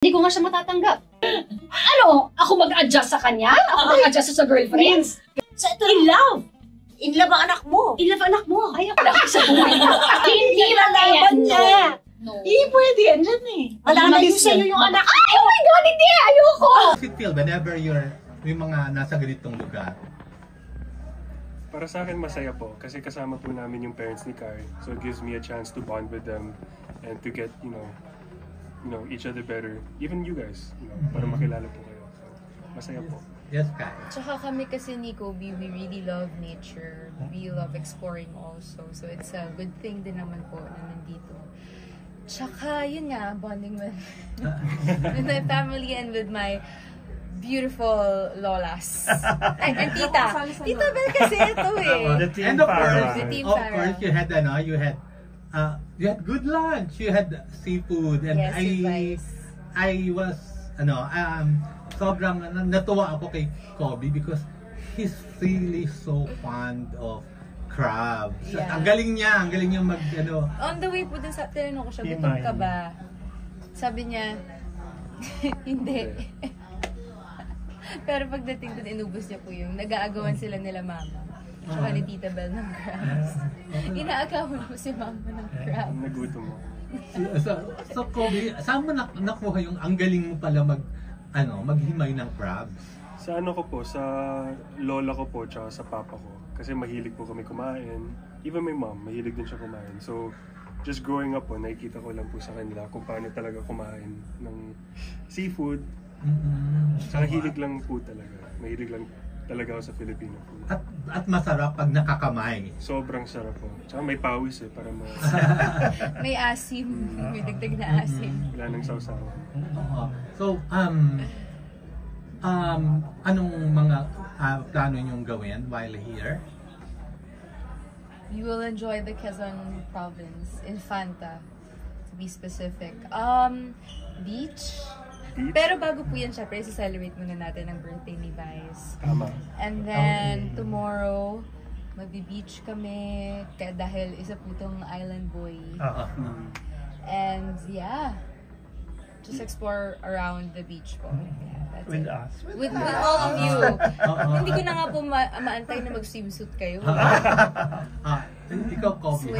Hindi ko nga siya matatanggap. Ano? Ako mag-adjust sa kanya? Ako mag-adjust sa girlfriend? So ito, in love. In love ang anak mo. In love anak mo. Ay, ako lang sa buhay. Hindi malalaban niya. No. Pwede yan dyan eh. Malalayo sa'yo yung anak. Ay, oh my God, hindi! Ayoko! How does it feel whenever may mga nasa ganitong lugar? Para sa akin, masaya po. Kasi kasama po namin yung parents ni Kai. So it gives me a chance to bond with them and to get, you know, each other better. Even you guys, para makilala po kayo. So, masaya po. Yes, Kai. Tsaka kami kasi ni Kobe, we really love nature. We love exploring also. So it's a good thing din naman po na nandito. Tsaka yun nga, bonding with my family and with my beautiful lolas. And tita. Tita Bel kasi ito eh. And of course, The team of Farah. course, you had good lunch. You had seafood, and Yes, advice. I was sobrang natuwa ako kay Kobe because he's really so fond of crabs. Yeah. Ang galing niya mag On the way po dun sa tinanong ko siya, gutom ka ba? Sabi niya, hindi. Pero pagdating dun, inubos niya po yung nag-aagawan sila nila mama. Tsaka ni Tita Bel ng crabs. Inaagawan mo si mama ng crabs. Nagutom mo. So Kobe, saan mo nakuha yung ang galing mo pala maghimay ng crabs? Sa ano ko po, sa lola ko po, tsaka sa papa ko. Kasi mahilig po kami kumain. Even my mom, mahilig din siya kumain. So, just growing up po, nakikita ko lang po sa kanila kung paano talaga kumain ng seafood. Saka hilig lang po talaga. Mahilig lang talaga ako sa Filipino food. At masarap pag nakakamay. Sobrang sarap po. Tsaka may pawis para May asim. May dagdag na asim. wala nang sausawan. So, anong mga plano niyong gawin while here? You will enjoy the Quezon province, Infanta, to be specific. Beach. Pero bago po yan, syempre, celebrate muna natin ang birthday ni Vice. Tama. And then, tomorrow, magbi-beach kami, dahil isa po itong island boy. And yeah, just explore around the beach po. Yeah, that's With it. us. With all of you. Hindi ko na nga po maantay na mag-swimsuit kayo. Ikaw, Kobe,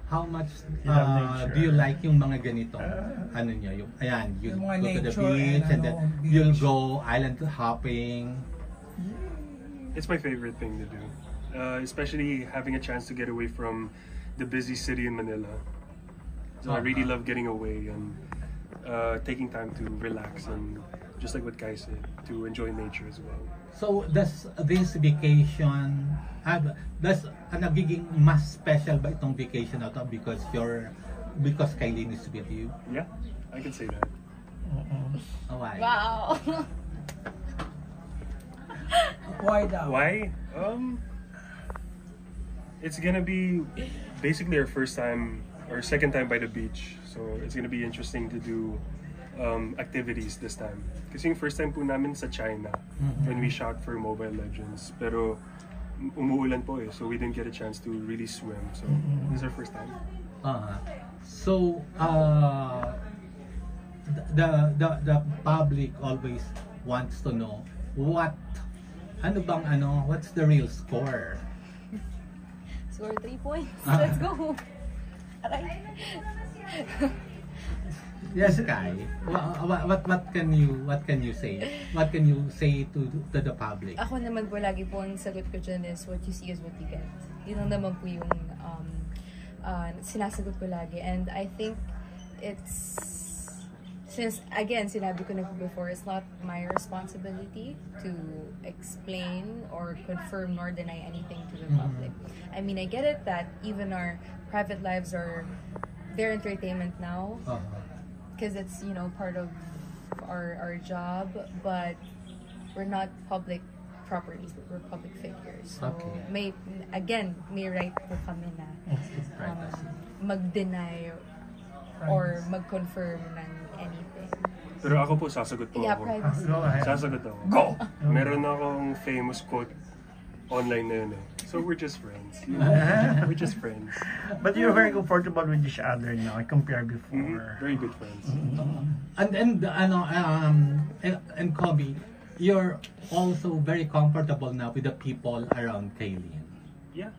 how much do you like yung mga ganito? You Yung go mga to the nature beach and then beach. you'll go island hopping. It's my favorite thing to do. Especially having a chance to get away from the busy city in Manila. So I really love getting away and taking time to relax and just like what Kai said, to enjoy nature as well. So, does this vacation, nagiging mas special ba itong vacation na to because Kylene is with you? Yeah, I can say that. Why? Wow! Why daw? Why? It's gonna be basically our first time or second time by the beach. So it's gonna be interesting to do activities this time. Kasi yung first time po namin sa China when we shot for Mobile Legends. Pero umuulan po eh, so we didn't get a chance to really swim. So this is our first time. So, the public always wants to know what's the real score? Score 3 points. Let's go! Aray. Yes, Kai. What can you say? What can you say to the public? Ako naman po, lagi po ang sagot ko dyan is what you see is what you get. Yun lang naman po yung sinasagot ko lagi. And I think it's, since again, sinabi ko na po before, it's not my responsibility to explain or confirm nor deny anything to the public. I mean, I get it that even our private lives are their entertainment now. Because it's, part of our job, but we're not public properties, we're public figures. So, may right po kami na mag-deny or mag-confirm ng anything. Pero ako po, sasagot po Yeah, ako. privacy. Go ahead. Sasagot ako. Go! Meron akong famous quote online na yun eh. So So we're just friends. We're just friends. But you're very comfortable with each other now compared before. Very good friends. And Kobe, you're also very comfortable now with the people around Kaylin. Yeah.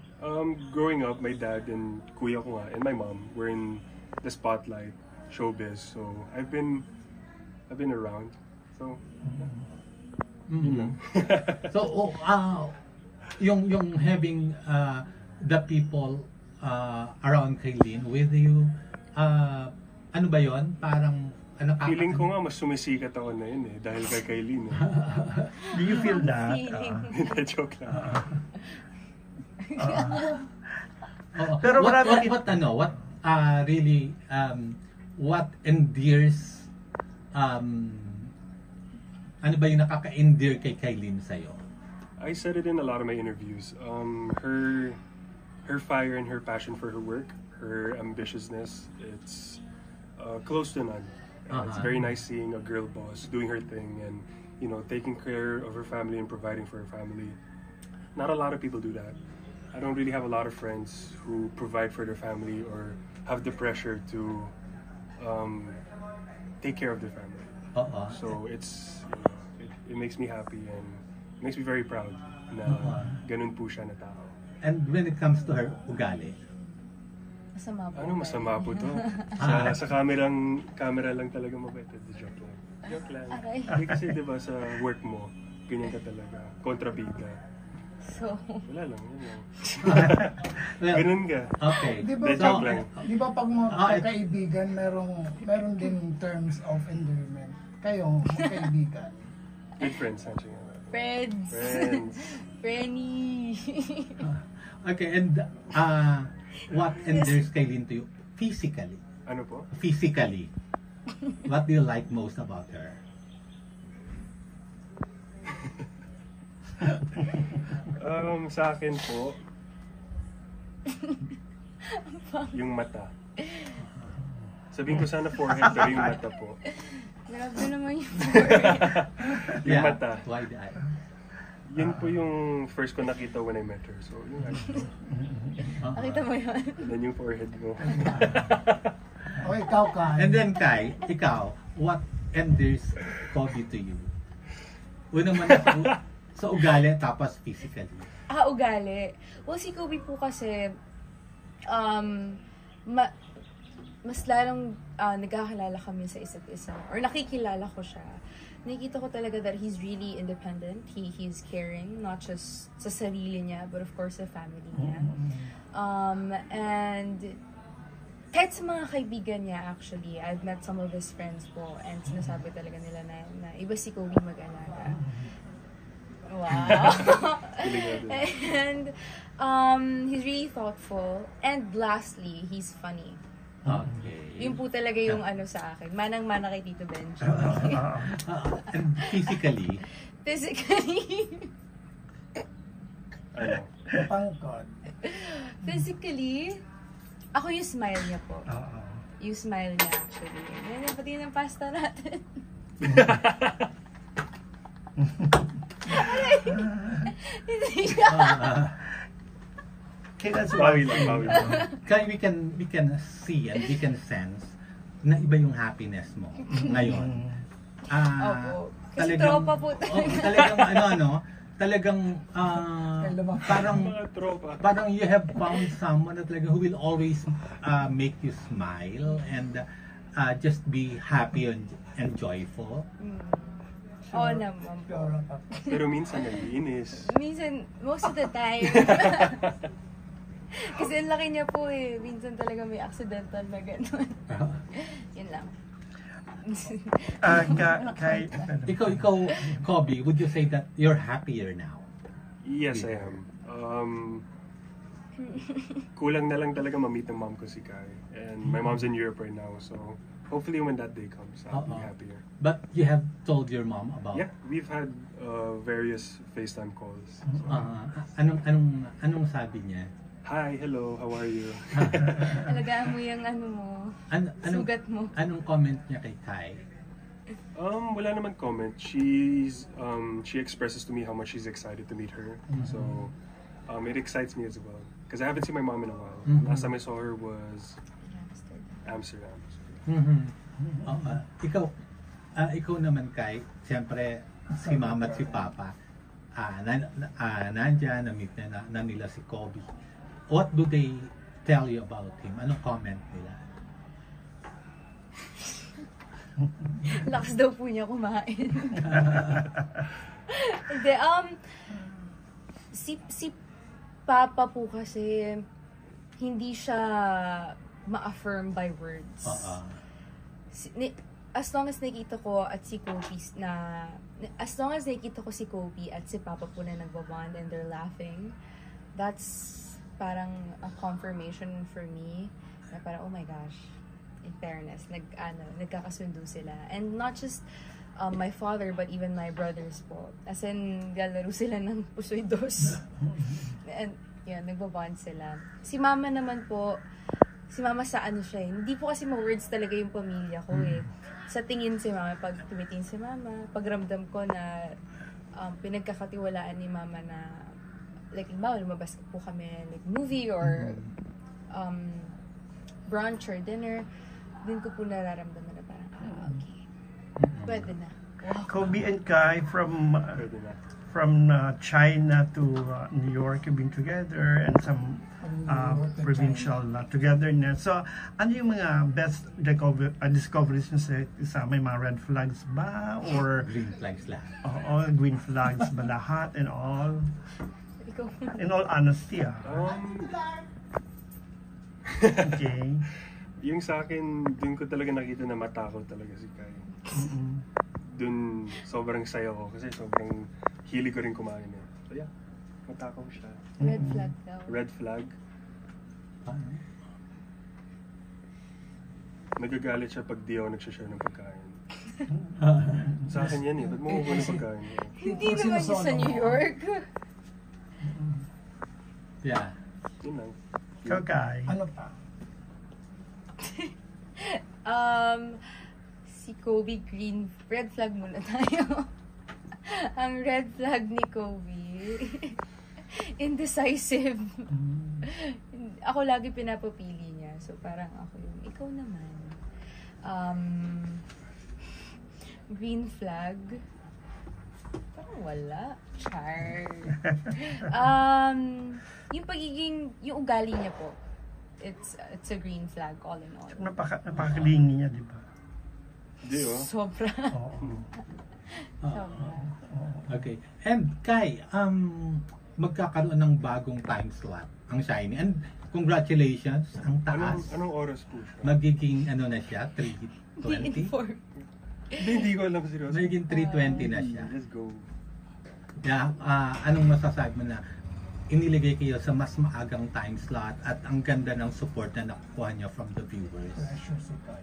Growing up, my dad and kuya ko nga, and my mom were in the spotlight, showbiz. So I've been around. So So yung having the people around Kaylin with you, ano ba yon? Parang feeling ko nga mas sumisikat ako na yun eh, dahil kay Kaylin eh. Do you feel that? Hindi, joke lang. Pero what endears ano ba yung nakaka-endear kay Kaylin sa'yo? I said it in a lot of my interviews. Her fire and her passion for her work, her ambitiousness, it's close to none. It's very nice seeing a girl boss doing her thing and, you know, taking care of her family and providing for her family. Not a lot of people do that. I don't really have a lot of friends who provide for their family or have the pressure to take care of their family. So it's, you know, it makes me happy and it makes me very proud na ganun po siya na tao. And when it comes to her ugali? Masama po. Ano masama po to? Sa camera lang talaga mabait. Joke lang. Joke lang. Aray. Hindi kasi diba sa work mo, ganyan ka talaga. Kontrabida. So, Wala lang. Yun lang. Well, Ganun ka. okay. Di ba, Hindi, joke lang. di ba pag mga kaibigan, meron din terms of endearment. Kayo, magkaibigan. Good friends, actually. friends. Friends. Frenny. Okay, and what endears Kaylin to you physically? Ano po? Physically. What do you like most about her? Sa akin po, yung mata. Sabihin ko sana forehead, pero yung mata po. Grabe naman yung forehead. Yung mata. Wide eye. Yun po yung first ko nakita when I met her. So, yun nga. Nakita mo yun? And then yung forehead mo. O ikaw, Kai. And then Kai, ikaw, what endears Kobe to you? Una man sa ugali tapos physically. Ugali. Well, si Kobe po kasi, mas lalong nagkakilala kami sa isa't isa. Or nakikilala ko siya. Nakikita ko talaga that he's really independent. He's caring, not just sa sarili niya, but of course sa family niya. And kahit sa mga kaibigan niya actually, I've met some of his friends po and sinasabi talaga nila na iba si Kobe mag-alaga. Wow! And he's really thoughtful. And lastly, he's funny. Okay. Yun po talaga yung ano sa akin. Manang-mana kay Tito Benji. And physically? Physically. Ano? Pangkod. Physically, ako yung smile niya po. Yung smile niya actually. Yan, pati ng pasta natin. Hindi siya. Okay, that's Bawi why. lang, bawi lang. Kaya we can see and we can sense na iba yung happiness mo ngayon. Opo. Kasi tropa po talaga. Talagang parang Mga tropa. parang you have found someone that who will always make you smile and just be happy and joyful. Oo naman po. Pero minsan nagiinis. Minsan, most of the time. Kasi ang laki niya po eh. Minsan talaga may accidental na gano'n. Yun lang. Kai, Ikaw, Kobe, would you say that you're happier now? Yes, I am. Kulang na lang talaga ma-meet ng mom ko si Kai. And my mom's in Europe right now, so hopefully when that day comes, I'll be happier. But you have told your mom about Yeah, we've had various FaceTime calls. So, anong sabi niya? hi, hello, how are you? Alagaan mo yung ano mo. Sugat mo. Anong comment niya kay Kai? Wala naman comment. She expresses to me how much she's excited to meet her. So, It excites me as well. Because I haven't seen my mom in a while. Last time I saw her was Amsterdam. Ikaw naman kay, siyempre si mama at si papa, nandyan, na-meet na nila si Kobe. What do they tell you about him? Anong comment nila? Lakas daw po niya kumain. Hindi, si Papa po kasi hindi siya ma-affirm by words. As long as nakita ko at si Kobe at si Papa po na nagbabond and they're laughing, that's parang a confirmation for me na parang, oh my gosh, in fairness, nagkakasundo sila. And not just my father, but even my brothers po. As in, galaro sila ng pusoy dos. And, yun, nagbabond sila. Si mama naman po, si mama sa ano siya eh. Hindi po kasi ma-words talaga yung pamilya ko eh. Sa tingin si mama, pag tumitingin si mama, pagramdam ko na pinagkakatiwalaan ni mama na like, lumabas po kami like movie or brunch or dinner, din ko po nararamdaman na parang, okay. Pwede na. Kobe and Kai from China to New York, you've been together and some provincial togetherness. So, ano yung mga best discoveries nyo sa may mga red flags ba? Or Green flags lang. Oo, green flags ba lahat and all? In all honesty, Okay. Yung sa akin, dun ko talaga nakita na matakaw talaga si Kai. Dun sobrang saya ko kasi sobrang hilig ko rin kumain eh. So yeah, matakaw siya. Red flag daw. Red flag. Nagagalit siya pag di ako nagsashare ng pagkain. Sa akin yan eh, ba't mo kukuha ng pagkain? Hindi naman yun sa New York. Yeah. Yun lang. Ikaw, Kai. Ano pa? Si Kobe Green, red flag muna tayo. Ang red flag ni Kobe, indecisive. Ako lagi pinapapili niya. So parang ako yung, ikaw naman. Green flag, parang wala. Char. Yung ugali niya po, it's a green flag all in all. Napakalingi niya, di ba? Hindi oh. Sobra. Sobra. Okay. And Kai, magkakaroon ng bagong time slot ang Shiny. And congratulations, ang taas. Anong oras po siya? Magiging ano na siya, 3:20? Hindi ko alam seryoso. Magiging 3:20 na siya. Let's go. Yeah, anong masasabi mo na iniligay kayo sa mas maagang time slot at ang ganda ng support na nakukuha niyo from the viewers? Pressure si Kai.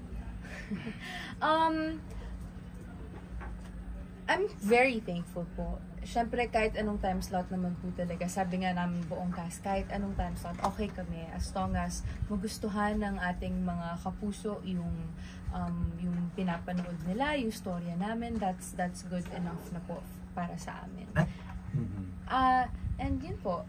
I'm very thankful po. Siyempre, kahit anong time slot naman po talaga, sabi nga namin buong cast, kahit anong time slot, okay kami. As long as magustuhan ng ating mga kapuso yung pinapanood nila, yung storya namin, that's good enough na po para sa amin. And yun po,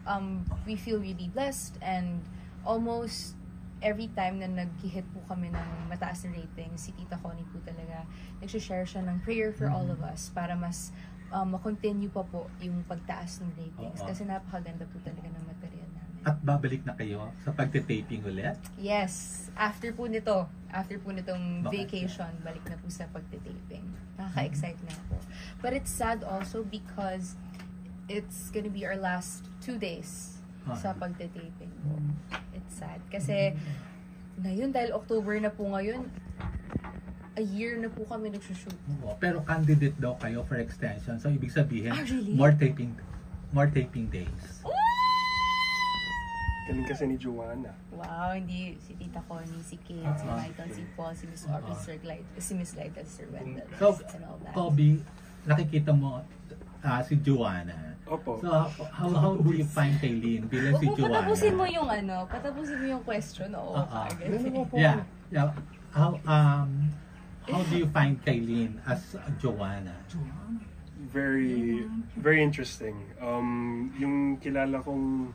we feel really blessed and almost every time na nag-hit po kami ng mataas na rating, si Tita Connie po talaga, nag-share siya ng prayer for all of us para mas ma-continue pa po yung pagtaas ng ratings. Kasi napakaganda po talaga ng material namin. At babalik na kayo sa pagte-taping ulit? Yes. After po nitong vacation, balik na po sa pagte-taping. Nakaka-excite na po. But it's sad also because it's gonna be our last 2 days sa pagte-taping po. It's sad. Kasi ngayon, dahil October na po ngayon, a year na po kami nagsushoot. Pero candidate daw kayo for extension. So, ibig sabihin, really? more taping days. Galing kasi ni Joanna. Wow, hindi si Tita Connie, si Kate, si Michael, si Paul, si Miss Aubrey, si Miss Light, Sir Wendell, So, and all that. Kobe, nakikita mo si Joanna. Opo. So, how do you find Kaylin bilang si Joanna? Patapusin mo yung question. Oo, agad. Yeah. How do you find Kaylin as Joanna? Very, very interesting. Yung kilala kong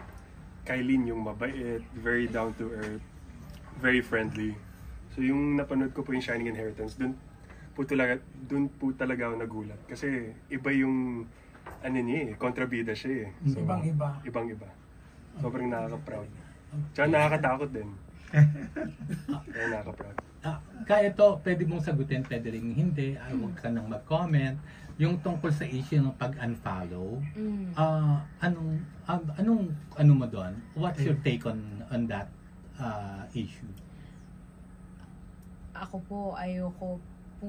Kylene yung mabait, very down to earth, very friendly. So yung napanood ko po yung Shining Inheritance, dun po talaga ako nagulat. Kasi iba yung niya kontrabida siya eh. So, Ibang-iba. Ibang-iba. Sobrang nakaka-proud. Tsaka nakakatakot din. Kaya nakaka-proud. Kaya ito, pwede mong sagutin, pwede rin hindi. Huwag ka nang mag-comment. Yung tungkol sa issue ng pag-unfollow, ano mo doon? What's your take on that issue? Ako po, ayoko po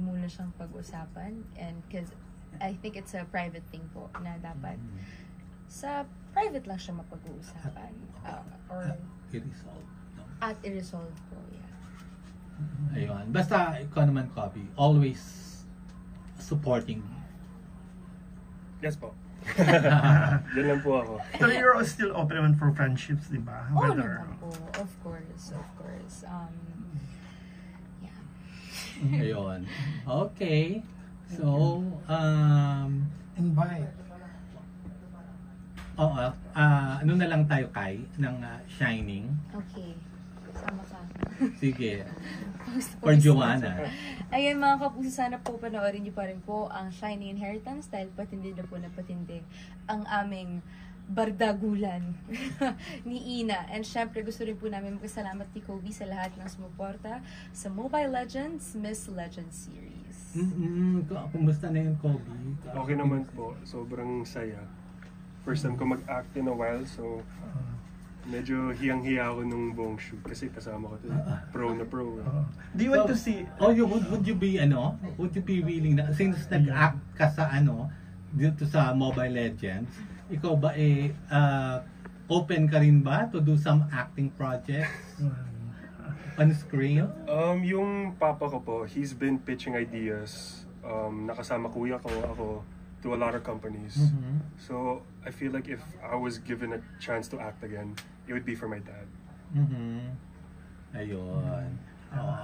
muna siyang pag-usapan. And because I think it's a private thing po na dapat sa private lang siya mapag-uusapan. Or I-resolve. No? at i-resolve po, yeah. Ayun. Basta ikaw naman, Kobe, always supporting. Yes po. Yan lang po ako. So you're still open naman for friendships, di ba? Oo naman po, of course. Yeah. Ayun. Okay. So, Invite. oo, ano na lang tayo, Kai, ng Shining. Okay. Sama ka. Sige. Post For Joanna. Ayun mga kapuso, sana po panoorin niyo pa rin po ang Shining Inheritance dahil patindi na po na patindi ang aming bardagulan ni Ina. And syempre gusto rin po namin magpasalamat ni Kobe sa lahat ng sumuporta sa Mobile Legends Miss Legends series. Kumusta na yung Kobe? Okay naman po. Sobrang saya. First time ko mag-act in a while, so medyo hiyang-hiya ako nung buong shoot kasi kasama ko to pro na pro. Do you want to see? Would you be willing na, since nag-act ka sa dito sa Mobile Legends, ikaw ba open ka rin ba to do some acting projects on screen? Yung papa ko po, he's been pitching ideas. Nakasama kuya ko, ako, to a lot of companies. So, I feel like if I was given a chance to act again, it would be for my dad. Ayun.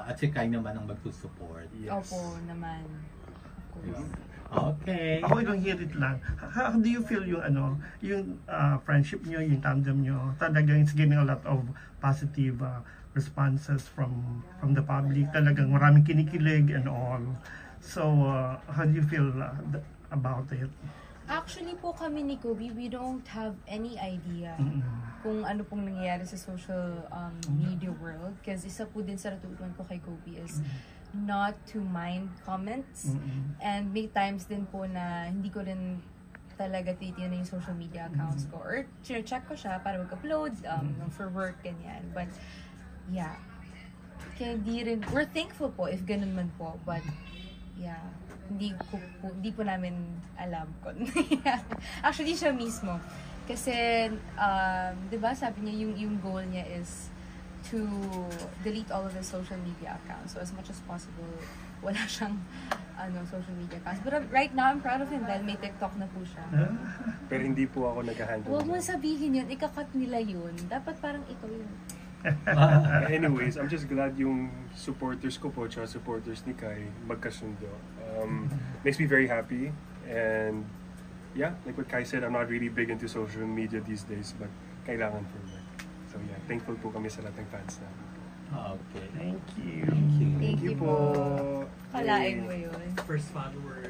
At si Kai naman ang magsusupport. Yes. Opo naman. Of course. Okay. Ako don't hear it lang. How do you feel yung yung friendship nyo, yung tandem nyo? Talagang it's getting a lot of positive responses from the public. Talagang maraming kinikilig and all. So, how do you feel about it? Actually po kami ni Kobe, we don't have any idea kung ano pong nangyayari sa social media world. Kasi isa po din sa natutunan ko kay Kobe is not to mind comments. And may times din po na hindi ko rin talaga titiyan yung social media accounts ko. Or check ko siya para mag-upload for work, ganyan. But yeah, kaya we're thankful po if ganun man po. But yeah, hindi po namin alam kung actually siya mismo kasi di ba sabi niya yung goal niya is to delete all of his social media accounts, so as much as possible wala siyang social media accounts. But right now I'm proud of him dahil may TikTok na po siya. Pero hindi po ako nag-handle. Huwag mo sabihin yun, ikakat nila yun, dapat parang ikaw yun. Anyways, I'm just glad yung supporters ko po tsaka supporters ni Kai magkasundo. Makes me very happy, and yeah, like what Kai said, I'm not really big into social media these days, but kailangan for work. So yeah, thankful po kami sa lahat ng fans namin. Okay. Thank you. Thank you po. Kalain mo yun. First follower.